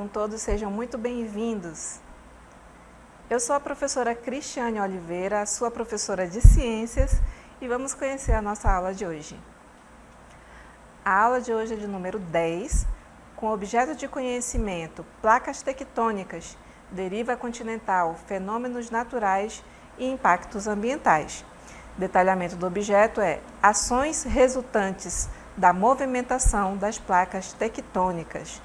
Então, todos sejam muito bem-vindos. Eu sou a professora Cristiane Oliveira, sua professora de Ciências, e vamos conhecer a nossa aula de hoje. A aula de hoje é de número 10, com objeto de conhecimento placas tectônicas, deriva continental, fenômenos naturais e impactos ambientais. Detalhamento do objeto é ações resultantes da movimentação das placas tectônicas,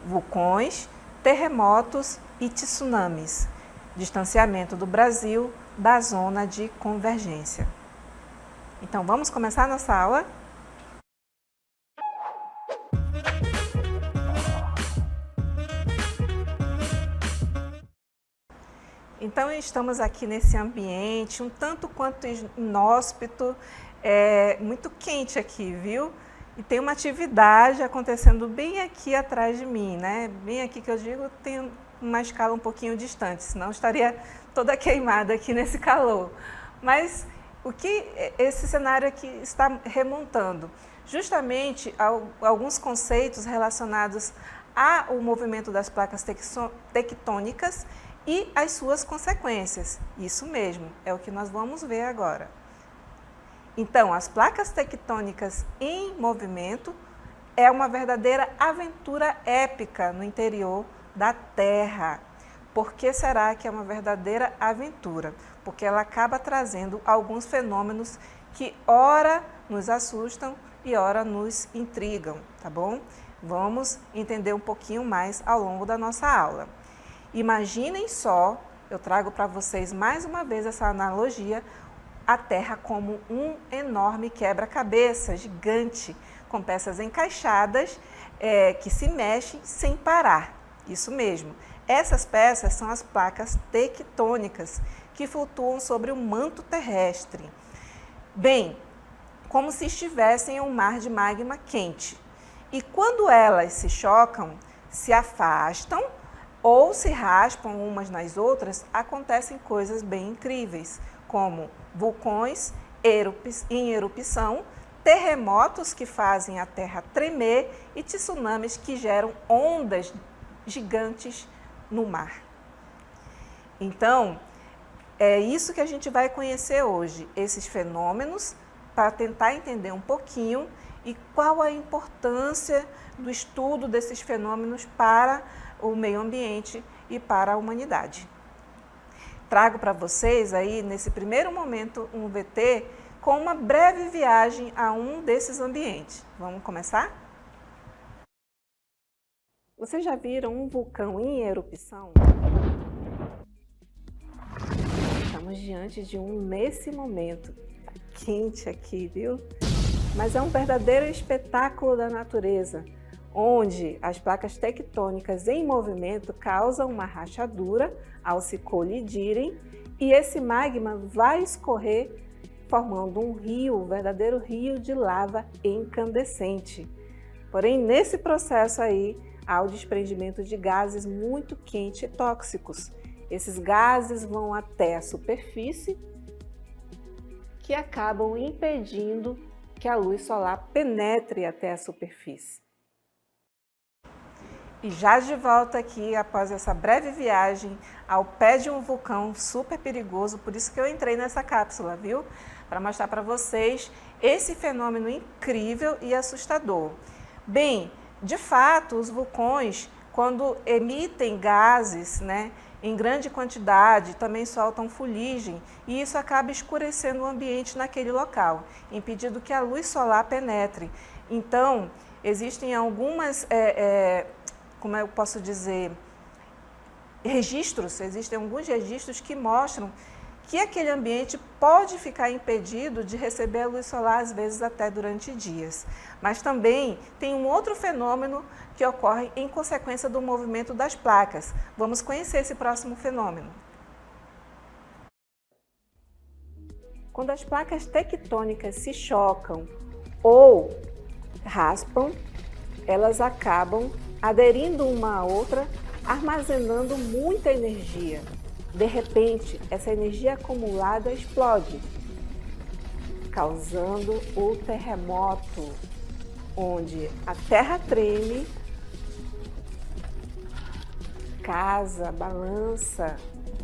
vulcões, terremotos e tsunamis, distanciamento do Brasil da zona de convergência. Então, vamos começar a nossa aula? Então, estamos aqui nesse ambiente um tanto quanto inóspito, muito quente aqui, viu? E tem uma atividade acontecendo bem aqui atrás de mim, né? Bem aqui que eu digo, tem uma escala um pouquinho distante, senão eu estaria toda queimada aqui nesse calor. Mas o que esse cenário aqui está remontando? Justamente alguns conceitos relacionados ao movimento das placas tectônicas e as suas consequências. Isso mesmo, é o que nós vamos ver agora. Então, as placas tectônicas em movimento é uma verdadeira aventura épica no interior da Terra. Por que será que é uma verdadeira aventura? Porque ela acaba trazendo alguns fenômenos que ora nos assustam e ora nos intrigam, tá bom? Vamos entender um pouquinho mais ao longo da nossa aula. Imaginem só, eu trago para vocês mais uma vez essa analogia, a Terra como um enorme quebra-cabeça gigante, com peças encaixadas que se mexem sem parar. Isso mesmo. Essas peças são as placas tectônicas que flutuam sobre o manto terrestre. Bem, como se estivessem em um mar de magma quente. E quando elas se chocam, se afastam ou se raspam umas nas outras, acontecem coisas bem incríveis, como vulcões em erupção, terremotos que fazem a Terra tremer e tsunamis que geram ondas gigantes no mar. Então, é isso que a gente vai conhecer hoje, esses fenômenos, para tentar entender um pouquinho e qual a importância do estudo desses fenômenos para o meio ambiente e para a humanidade. Trago para vocês aí, nesse primeiro momento, um VT com uma breve viagem a um desses ambientes. Vamos começar? Vocês já viram um vulcão em erupção? Estamos diante de um nesse momento. Está quente aqui, viu? Mas é um verdadeiro espetáculo da natureza, onde as placas tectônicas em movimento causam uma rachadura ao se colidirem e esse magma vai escorrer formando um rio, um verdadeiro rio de lava incandescente. Porém, nesse processo aí, há o desprendimento de gases muito quentes e tóxicos. Esses gases vão até a superfície, que acabam impedindo que a luz solar penetre até a superfície. E já de volta aqui, após essa breve viagem ao pé de um vulcão super perigoso, por isso que eu entrei nessa cápsula, viu? Para mostrar para vocês esse fenômeno incrível e assustador. Bem, de fato, os vulcões, quando emitem gases, né, em grande quantidade, também soltam fuligem e isso acaba escurecendo o ambiente naquele local, impedindo que a luz solar penetre. Então, existem algumas, como eu posso dizer, existem alguns registros que mostram que aquele ambiente pode ficar impedido de receber a luz solar, às vezes até durante dias. Mas também tem um outro fenômeno que ocorre em consequência do movimento das placas. Vamos conhecer esse próximo fenômeno. Quando as placas tectônicas se chocam ou raspam, elas acabam aderindo uma à outra, armazenando muita energia. De repente, essa energia acumulada explode, causando o terremoto, onde a terra treme casa balança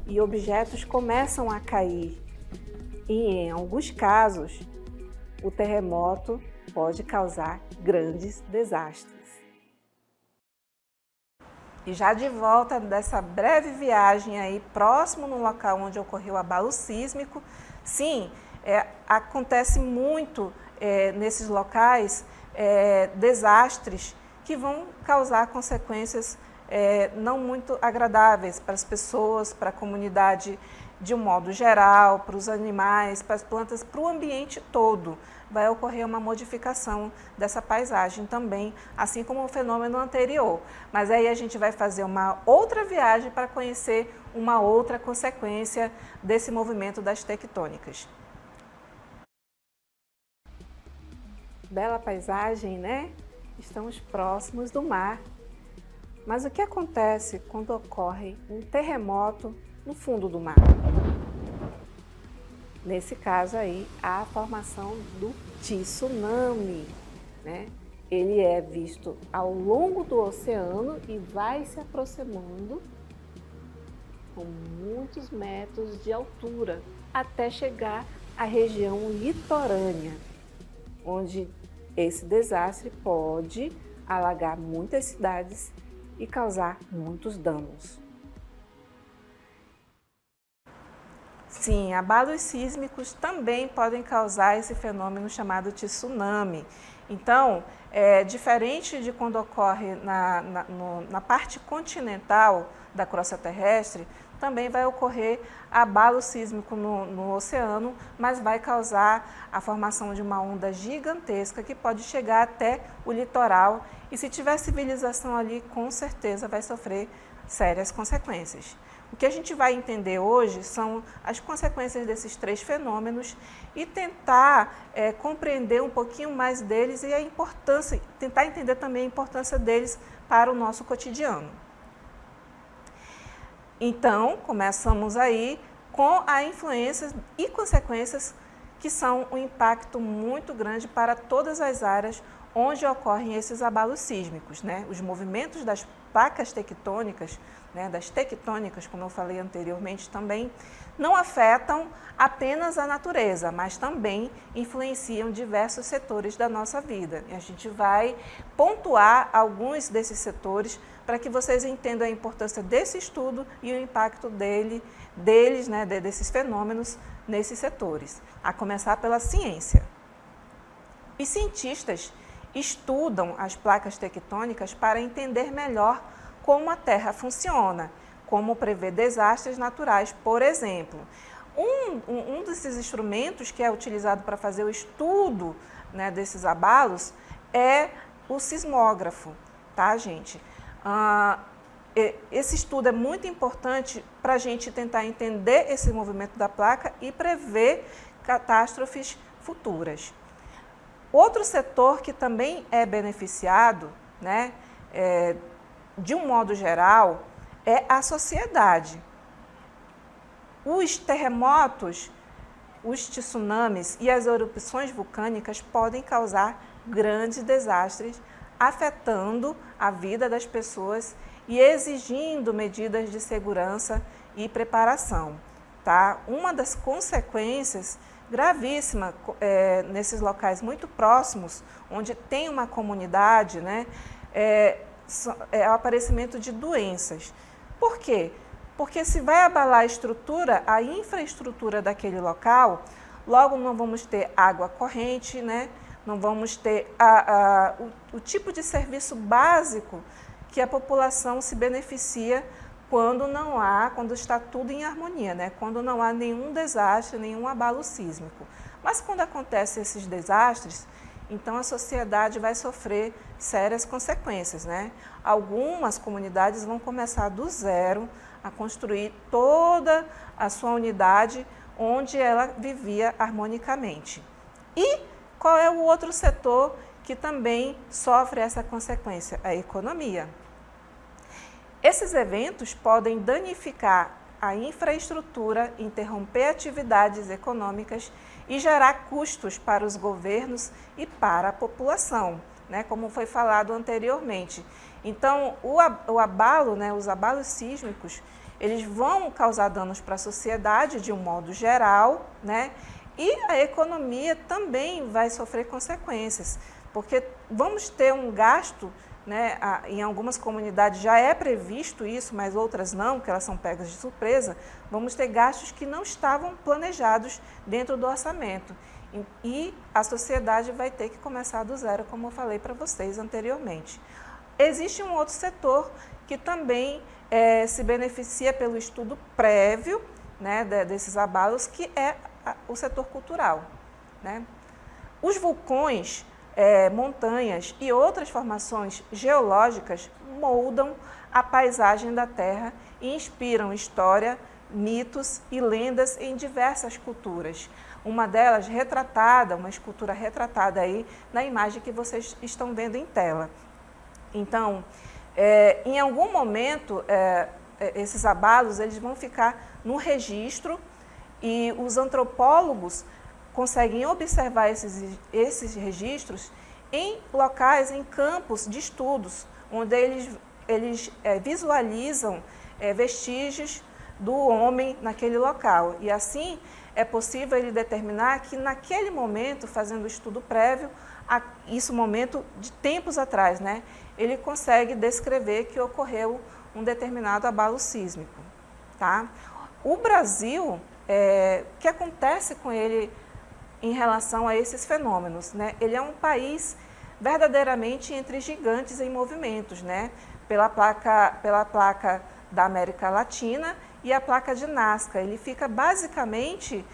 e objetos começam a cair. E em alguns casos, o terremoto pode causar grandes desastres. E já de volta dessa breve viagem aí próximo no local onde ocorreu o abalo sísmico, sim, acontece muito nesses locais desastres que vão causar consequências não muito agradáveis para as pessoas, para a comunidade de um modo geral, para os animais, para as plantas, para o ambiente todo. Vai ocorrer uma modificação dessa paisagem também, assim como o fenômeno anterior. Mas aí a gente vai fazer uma outra viagem para conhecer uma outra consequência desse movimento das tectônicas. Bela paisagem, né? Estamos próximos do mar. Mas o que acontece quando ocorre um terremoto no fundo do mar? Nesse caso aí, há a formação do tsunami, né? Ele é visto ao longo do oceano e vai se aproximando com muitos metros de altura, até chegar à região litorânea, onde esse desastre pode alagar muitas cidades e causar muitos danos. Sim, abalos sísmicos também podem causar esse fenômeno chamado tsunami. Então, diferente de quando ocorre na parte continental da crosta terrestre, também vai ocorrer abalo sísmico no oceano, mas vai causar a formação de uma onda gigantesca que pode chegar até o litoral e se tiver civilização ali, com certeza vai sofrer sérias consequências. O que a gente vai entender hoje são as consequências desses três fenômenos e tentar compreender um pouquinho mais deles e a importância, tentar entender também a importância deles para o nosso cotidiano. Então, começamos aí com a influência e consequências que são um impacto muito grande para todas as áreas onde ocorrem esses abalos sísmicos, né? Os movimentos das placas tectônicas, né, das tectônicas, como eu falei anteriormente também, não afetam apenas a natureza, mas também influenciam diversos setores da nossa vida. E a gente vai pontuar alguns desses setores para que vocês entendam a importância desse estudo e o impacto deles, né, desses fenômenos nesses setores. A começar pela ciência. Os cientistas estudam as placas tectônicas para entender melhor como a Terra funciona, como prever desastres naturais, por exemplo. Um desses instrumentos que é utilizado para fazer o estudo, né, desses abalos é o sismógrafo, tá, gente? Esse estudo é muito importante para a gente tentar entender esse movimento da placa e prever catástrofes futuras. Outro setor que também é beneficiado, né, de um modo geral, é a sociedade. Os terremotos, os tsunamis e as erupções vulcânicas podem causar grandes desastres, afetando a vida das pessoas e exigindo medidas de segurança e preparação. Tá? Uma das consequências gravíssimas nesses locais muito próximos, onde tem uma comunidade, né, é o aparecimento de doenças. Por quê? Porque se vai abalar a infraestrutura daquele local, logo não vamos ter água corrente, né? Não vamos ter o tipo de serviço básico que a população se beneficia quando está tudo em harmonia, né? Quando não há nenhum desastre, nenhum abalo sísmico. Mas quando acontecem esses desastres, então a sociedade vai sofrer sérias consequências, né? Algumas comunidades vão começar do zero a construir toda a sua unidade onde ela vivia harmonicamente. E qual é o outro setor que também sofre essa consequência? A economia. Esses eventos podem danificar a infraestrutura, interromper atividades econômicas e gerar custos para os governos e para a população. né, como foi falado anteriormente. Então, o abalo, né, os abalos sísmicos, eles vão causar danos para a sociedade de um modo geral, né, e a economia também vai sofrer consequências, porque vamos ter um gasto, né, em algumas comunidades já é previsto isso, mas outras não, que elas são pegas de surpresa, vamos ter gastos que não estavam planejados dentro do orçamento. E a sociedade vai ter que começar do zero, como eu falei para vocês anteriormente. Existe um outro setor que também se beneficia pelo estudo prévio, né, desses abalos, que é o setor cultural, né? Os vulcões, montanhas e outras formações geológicas moldam a paisagem da Terra e inspiram história, mitos e lendas em diversas culturas. Uma delas retratada, uma escultura retratada aí na imagem que vocês estão vendo em tela. Então, em algum momento, esses abalos eles vão ficar no registro e os antropólogos conseguem observar esses registros em locais, em campos de estudos, onde eles visualizam vestígios do homem naquele local. E assim é possível ele determinar que naquele momento, fazendo o estudo prévio, isso momento de tempos atrás, né, ele consegue descrever que ocorreu um determinado abalo sísmico. Tá? O Brasil, o que acontece com ele em relação a esses fenômenos, né? Ele é um país verdadeiramente entre gigantes em movimentos, né? Pela placa da América Latina e a placa de Nazca. Ele fica basicamente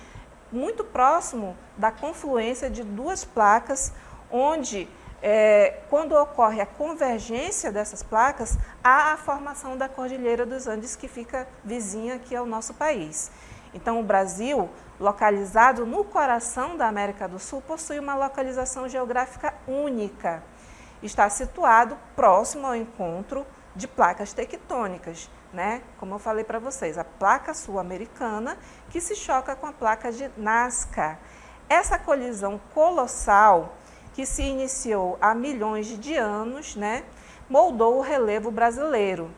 muito próximo da confluência de duas placas, onde, quando ocorre a convergência dessas placas, há a formação da Cordilheira dos Andes, que fica vizinha aqui ao nosso país. Então, o Brasil, localizado no coração da América do Sul, possui uma localização geográfica única. Está situado próximo ao encontro de placas tectônicas, né? Como eu falei para vocês, a placa sul-americana que se choca com a placa de Nazca. Essa colisão colossal, que se iniciou há milhões de anos, né, moldou o relevo brasileiro,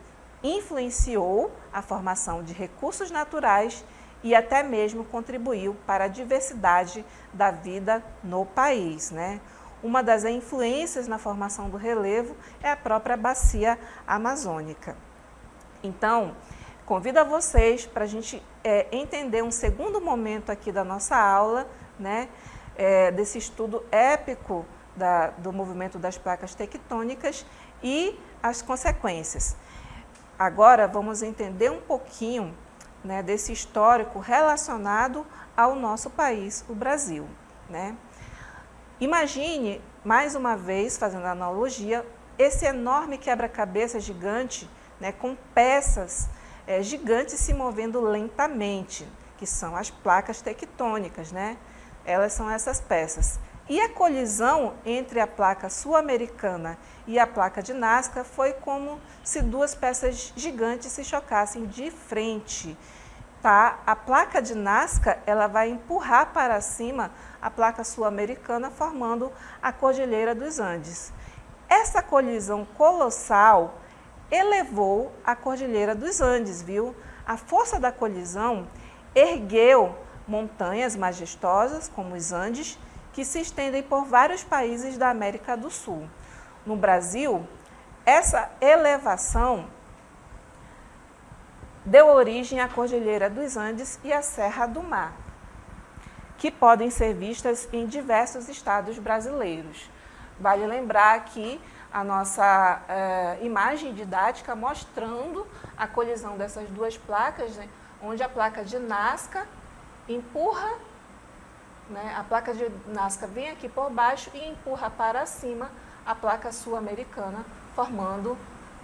influenciou a formação de recursos naturais e até mesmo contribuiu para a diversidade da vida no país, né? Uma das influências na formação do relevo é a própria bacia amazônica. Então, convido a vocês para a gente entender um segundo momento aqui da nossa aula, né, desse estudo épico do movimento das placas tectônicas e as consequências. Agora, vamos entender um pouquinho, né, desse histórico relacionado ao nosso país, o Brasil, né? Imagine, mais uma vez, fazendo analogia, esse enorme quebra-cabeça gigante, né, com peças gigantes se movendo lentamente, que são as placas tectônicas, né? Elas são essas peças. E a colisão entre a placa sul-americana e a placa de Nazca foi como se duas peças gigantes se chocassem de frente. Tá? A placa de Nazca ela vai empurrar para cima a placa sul-americana, formando a Cordilheira dos Andes. Essa colisão colossal elevou a Cordilheira dos Andes, viu? A força da colisão ergueu montanhas majestosas, como os Andes, que se estendem por vários países da América do Sul. No Brasil, essa elevação deu origem à Cordilheira dos Andes e à Serra do Mar, que podem ser vistas em diversos estados brasileiros. Vale lembrar aqui a nossa imagem didática mostrando a colisão dessas duas placas, né, onde a placa de Nazca empurra, né, a placa de Nazca vem aqui por baixo e empurra para cima a placa sul-americana, formando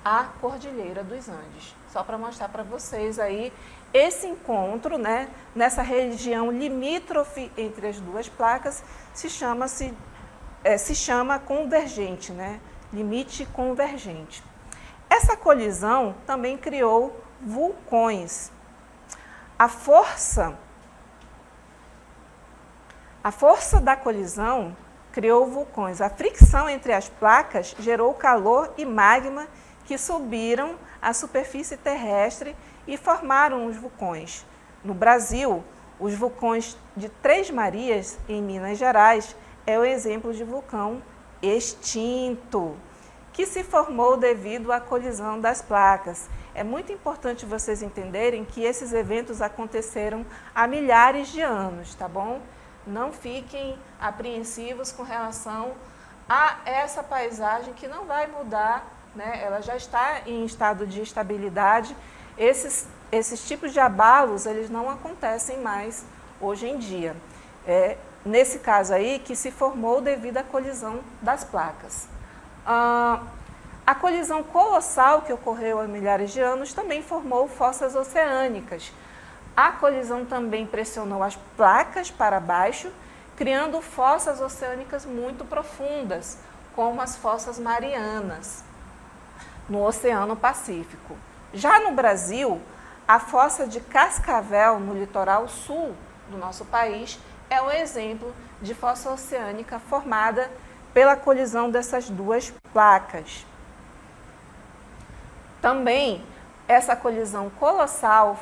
a Cordilheira dos Andes. Só para mostrar para vocês aí esse encontro, né, nessa região limítrofe entre as duas placas, se chama convergente, né, limite convergente. Essa colisão também criou vulcões. A força da colisão criou vulcões. A fricção entre as placas gerou calor e magma que subiram à superfície terrestre e formaram os vulcões. No Brasil, os vulcões de Três Marias, em Minas Gerais, é o exemplo de vulcão extinto, que se formou devido à colisão das placas. É muito importante vocês entenderem que esses eventos aconteceram há milhares de anos, tá bom? Não fiquem apreensivos com relação a essa paisagem que não vai mudar, né? Ela já está em estado de estabilidade. Esses tipos de abalos, eles não acontecem mais hoje em dia. Nesse caso aí, que se formou devido à colisão das placas. A colisão colossal que ocorreu há milhares de anos também formou fossas oceânicas. A colisão também pressionou as placas para baixo, criando fossas oceânicas muito profundas, como as fossas marianas, no Oceano Pacífico. Já no Brasil, a fossa de Cascavel, no litoral sul do nosso país, é um exemplo de fossa oceânica formada pela colisão dessas duas placas. Também, essa colisão colossal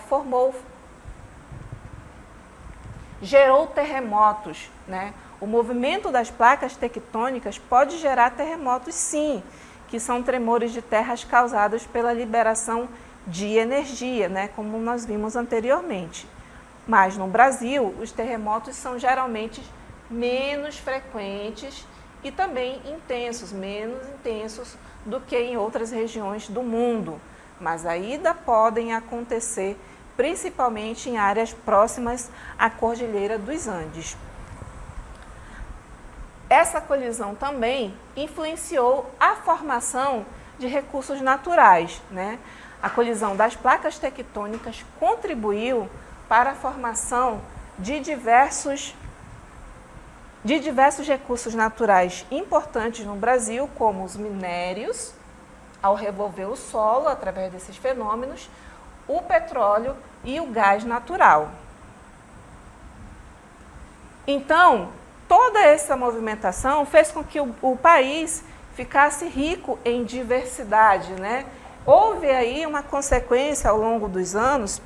gerou terremotos, né? O movimento das placas tectônicas pode gerar terremotos, sim, que são tremores de terras causados pela liberação de energia, né? Como nós vimos anteriormente. Mas no Brasil, os terremotos são geralmente menos frequentes e também intensos, menos intensos do que em outras regiões do mundo, mas ainda podem acontecer, principalmente em áreas próximas à Cordilheira dos Andes. Essa colisão também influenciou a formação de recursos naturais, né? A colisão das placas tectônicas contribuiu para a formação de diversos recursos naturais importantes no Brasil, como os minérios, ao revolver o solo através desses fenômenos, o petróleo e o gás natural. Então, toda essa movimentação fez com que o país ficasse rico em diversidade, né? Houve aí uma consequência ao longo dos anos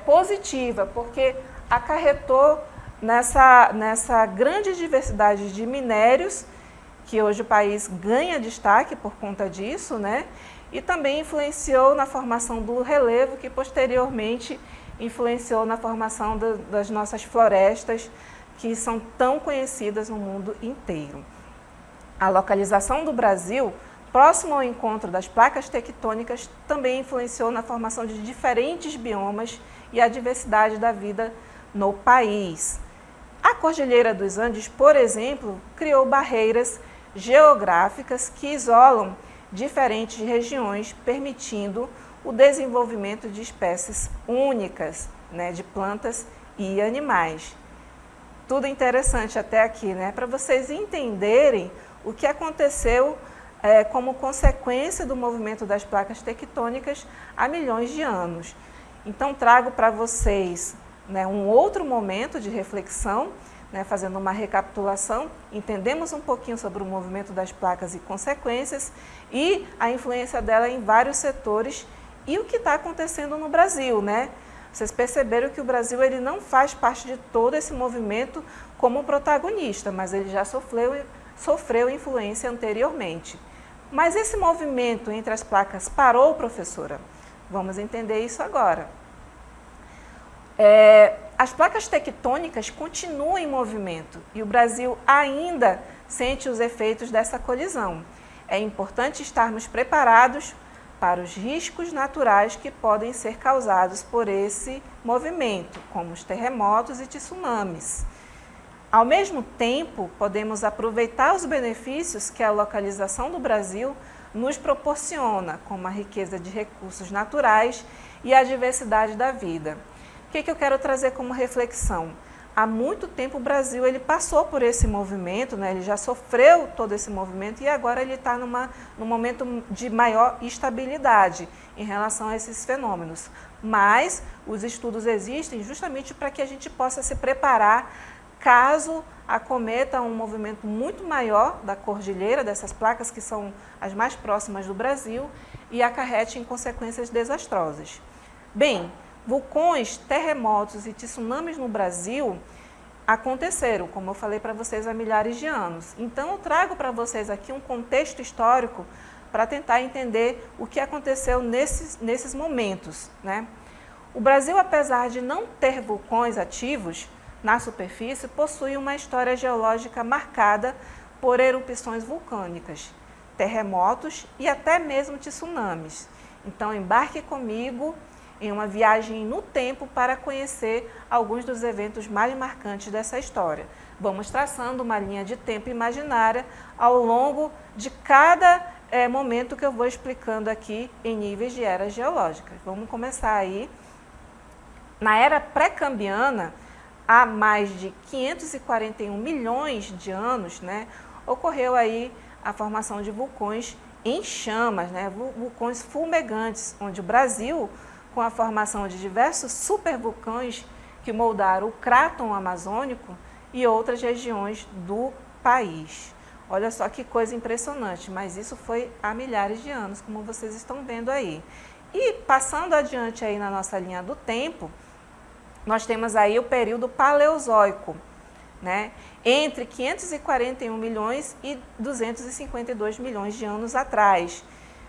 positiva, porque acarretou nessa grande diversidade de minérios, que hoje o país ganha destaque por conta disso, né? E também influenciou na formação do relevo, que posteriormente influenciou na formação das nossas florestas, que são tão conhecidas no mundo inteiro. A localização do Brasil, próximo ao encontro das placas tectônicas, também influenciou na formação de diferentes biomas e a diversidade da vida no país. A Cordilheira dos Andes, por exemplo, criou barreiras geográficas que isolam diferentes regiões, permitindo o desenvolvimento de espécies únicas, né, de plantas e animais. Tudo interessante até aqui, né, para vocês entenderem o que aconteceu como consequência do movimento das placas tectônicas há milhões de anos. Então, trago para vocês, né, um outro momento de reflexão, né, fazendo uma recapitulação. Entendemos um pouquinho sobre o movimento das placas e consequências e a influência dela em vários setores e o que está acontecendo no Brasil, né? Vocês perceberam que o Brasil ele não faz parte de todo esse movimento como protagonista, mas ele já sofreu influência anteriormente. Mas esse movimento entre as placas parou, professora? Vamos entender isso agora. As placas tectônicas continuam em movimento e o Brasil ainda sente os efeitos dessa colisão. É importante estarmos preparados para os riscos naturais que podem ser causados por esse movimento, como os terremotos e tsunamis. Ao mesmo tempo, podemos aproveitar os benefícios que a localização do Brasil nos proporciona, como a riqueza de recursos naturais e a diversidade da vida. O que eu quero trazer como reflexão? Há muito tempo o Brasil ele passou por esse movimento, né? Ele já sofreu todo esse movimento e agora ele está num momento de maior estabilidade em relação a esses fenômenos. Mas os estudos existem justamente para que a gente possa se preparar caso acometa um movimento muito maior da cordilheira, dessas placas que são as mais próximas do Brasil, e acarrete em consequências desastrosas. Bem, vulcões, terremotos e tsunamis no Brasil aconteceram, como eu falei para vocês, há milhares de anos. Então, eu trago para vocês aqui um contexto histórico para tentar entender o que aconteceu nesses momentos, né? O Brasil, apesar de não ter vulcões ativos na superfície, possui uma história geológica marcada por erupções vulcânicas, terremotos e até mesmo tsunamis. Então, embarque comigo em uma viagem no tempo para conhecer alguns dos eventos mais marcantes dessa história. Vamos traçando uma linha de tempo imaginária ao longo de cada momento que eu vou explicando aqui em níveis de eras geológicas. Vamos começar aí. Na era pré-cambriana, há mais de 541 milhões de anos, né, ocorreu aí a formação de vulcões em chamas, né, vulcões fumegantes, onde o Brasil, com a formação de diversos supervulcões que moldaram o cráton amazônico e outras regiões do país. Olha só que coisa impressionante, mas isso foi há milhares de anos, como vocês estão vendo aí. E passando adiante aí na nossa linha do tempo, nós temos aí o período Paleozoico, né? Entre 541 milhões e 252 milhões de anos atrás.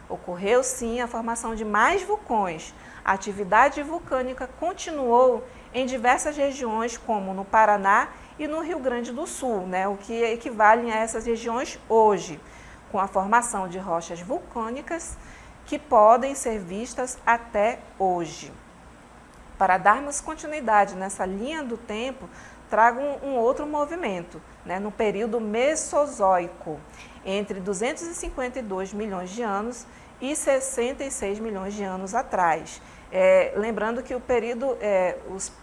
Ocorreu sim a formação de mais vulcões. A atividade vulcânica continuou em diversas regiões, como no Paraná e no Rio Grande do Sul, né? O que equivalem a essas regiões hoje, com a formação de rochas vulcânicas que podem ser vistas até hoje. Para darmos continuidade nessa linha do tempo, trago um outro movimento, né, no período Mesozoico, entre 252 milhões de anos e 66 milhões de anos atrás. Lembrando que o período,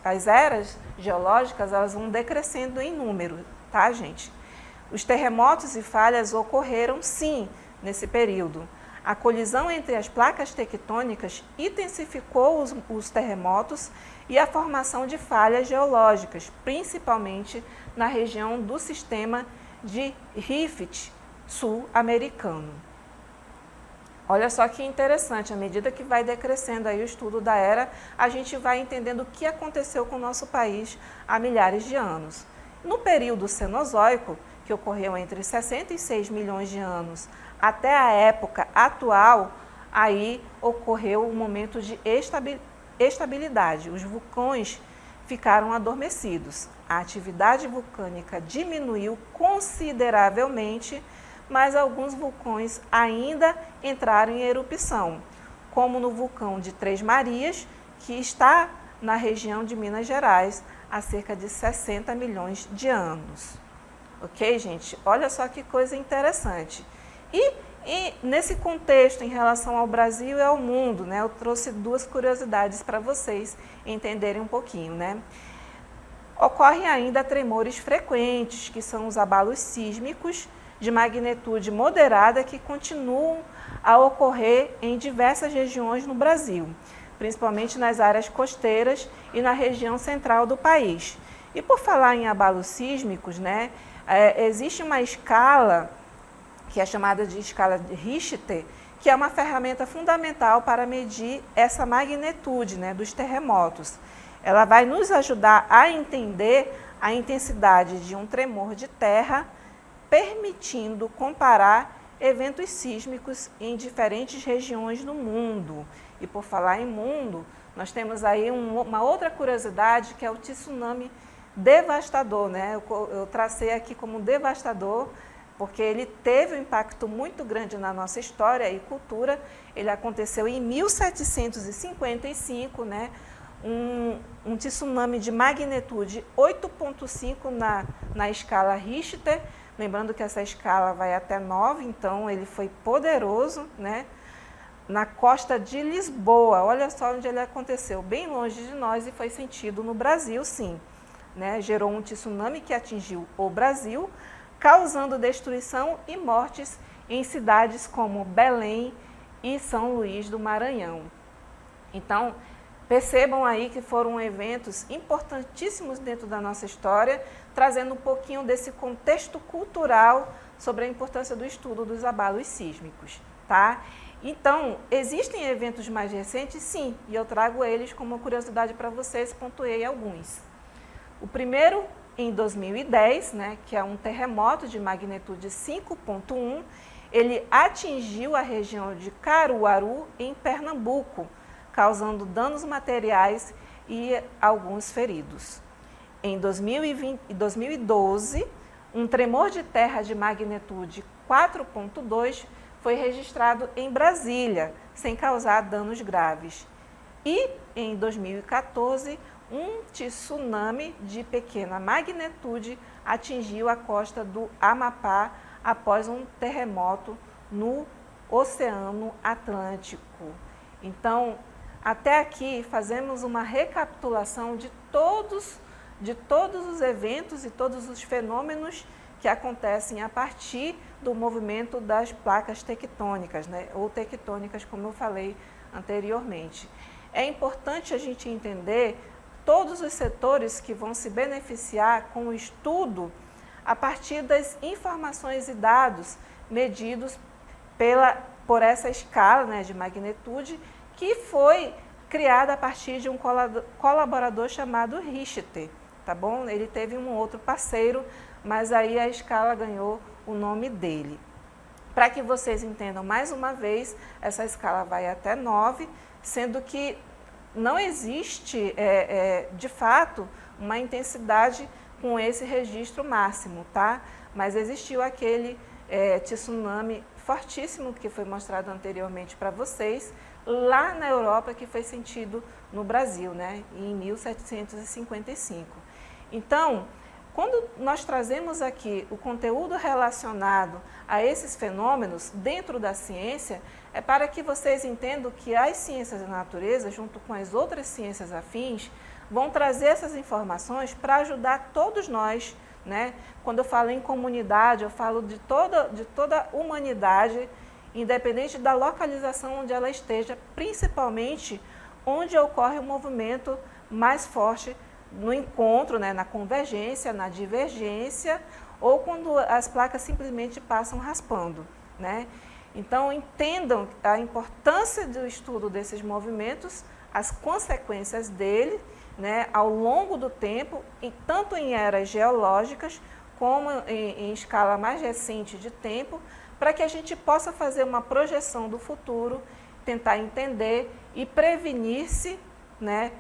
as eras geológicas, elas vão decrescendo em número, tá, gente? Os terremotos e falhas ocorreram, sim, nesse período. A colisão entre as placas tectônicas intensificou os terremotos e a formação de falhas geológicas, principalmente na região do sistema de Rift sul-americano. Olha só que interessante, à medida que vai decrescendo aí o estudo da era, a gente vai entendendo o que aconteceu com o nosso país há milhares de anos. No período Cenozoico, que ocorreu entre 66 milhões de anos até a época atual, aí ocorreu um momento de estabilidade. Os vulcões ficaram adormecidos. A atividade vulcânica diminuiu consideravelmente, mas alguns vulcões ainda entraram em erupção, como no vulcão de Três Marias, que está na região de Minas Gerais há cerca de 60 milhões de anos. Ok, gente? Olha só que coisa interessante. E nesse contexto, em relação ao Brasil e ao mundo, né, eu trouxe duas curiosidades para vocês entenderem um pouquinho, né? Ocorrem ainda tremores frequentes, que são os abalos sísmicos de magnitude moderada que continuam a ocorrer em diversas regiões no Brasil, principalmente nas áreas costeiras e na região central do país. E por falar em abalos sísmicos, né, existe uma escala que é chamada de escala de Richter, que é uma ferramenta fundamental para medir essa magnitude, né, dos terremotos. Ela vai nos ajudar a entender a intensidade de um tremor de terra, permitindo comparar eventos sísmicos em diferentes regiões do mundo. E por falar em mundo, nós temos aí uma outra curiosidade, que é o tsunami devastador, né? Eu tracei aqui como devastador, porque ele teve um impacto muito grande na nossa história e cultura. Ele aconteceu em 1755, né? Um tsunami de magnitude 8,5 na escala Richter, lembrando que essa escala vai até 9, então ele foi poderoso, né? Na costa de Lisboa. Olha só onde ele aconteceu, bem longe de nós, e foi sentido no Brasil, sim, né? Gerou um tsunami que atingiu o Brasil, causando destruição e mortes em cidades como Belém e São Luís do Maranhão. Então, percebam aí que foram eventos importantíssimos dentro da nossa história, trazendo um pouquinho desse contexto cultural sobre a importância do estudo dos abalos sísmicos, tá? Então, existem eventos mais recentes? Sim, e eu trago eles como curiosidade para vocês, pontuei alguns. O primeiro, em 2010, né, que é um terremoto de magnitude 5,1, ele atingiu a região de Caruaru, em Pernambuco, causando danos materiais e alguns feridos. Em 2012, um tremor de terra de magnitude 4,2 foi registrado em Brasília, sem causar danos graves. E, em 2014, um tsunami de pequena magnitude atingiu a costa do Amapá após um terremoto no Oceano Atlântico. Então, até aqui fazemos uma recapitulação de todos os eventos e todos os fenômenos que acontecem a partir do movimento das placas tectônicas, né? Ou tectônicas, como eu falei anteriormente. É importante a gente entender todos os setores que vão se beneficiar com o estudo a partir das informações e dados medidos por essa escala, né, de magnitude, que foi criada a partir de um colaborador chamado Richter, tá bom? Ele teve um outro parceiro, mas aí a escala ganhou o nome dele. Para que vocês entendam mais uma vez, essa escala vai até 9, sendo que não existe, de fato, uma intensidade com esse registro máximo, tá? Mas existiu aquele tsunami fortíssimo que foi mostrado anteriormente para vocês, lá na Europa, que foi sentido no Brasil, né? Em 1755. Então, quando nós trazemos aqui o conteúdo relacionado a esses fenômenos dentro da ciência, é para que vocês entendam que as ciências da natureza, junto com as outras ciências afins, vão trazer essas informações para ajudar todos nós, né? Quando eu falo em comunidade, eu falo de toda a humanidade, independente da localização onde ela esteja, principalmente onde ocorre o movimento mais forte no encontro, né, na convergência, na divergência, ou quando as placas simplesmente passam raspando, né? Então, entendam a importância do estudo desses movimentos, as consequências dele, né, ao longo do tempo, tanto em eras geológicas, como em escala mais recente de tempo, para que a gente possa fazer uma projeção do futuro, tentar entender e prevenir-se, né,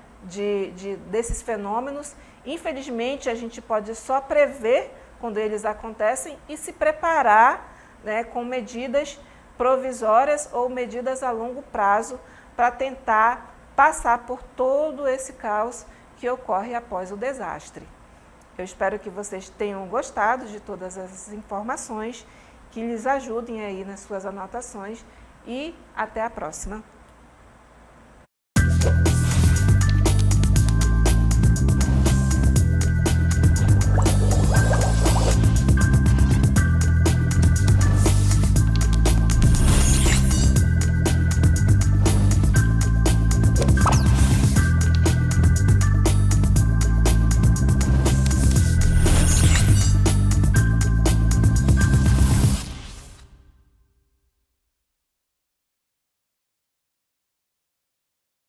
desses fenômenos. Infelizmente, a gente pode só prever quando eles acontecem e se preparar, né, com medidas provisórias ou medidas a longo prazo para tentar passar por todo esse caos que ocorre após o desastre. Eu espero que vocês tenham gostado de todas as informações, que lhes ajudem aí nas suas anotações e até a próxima.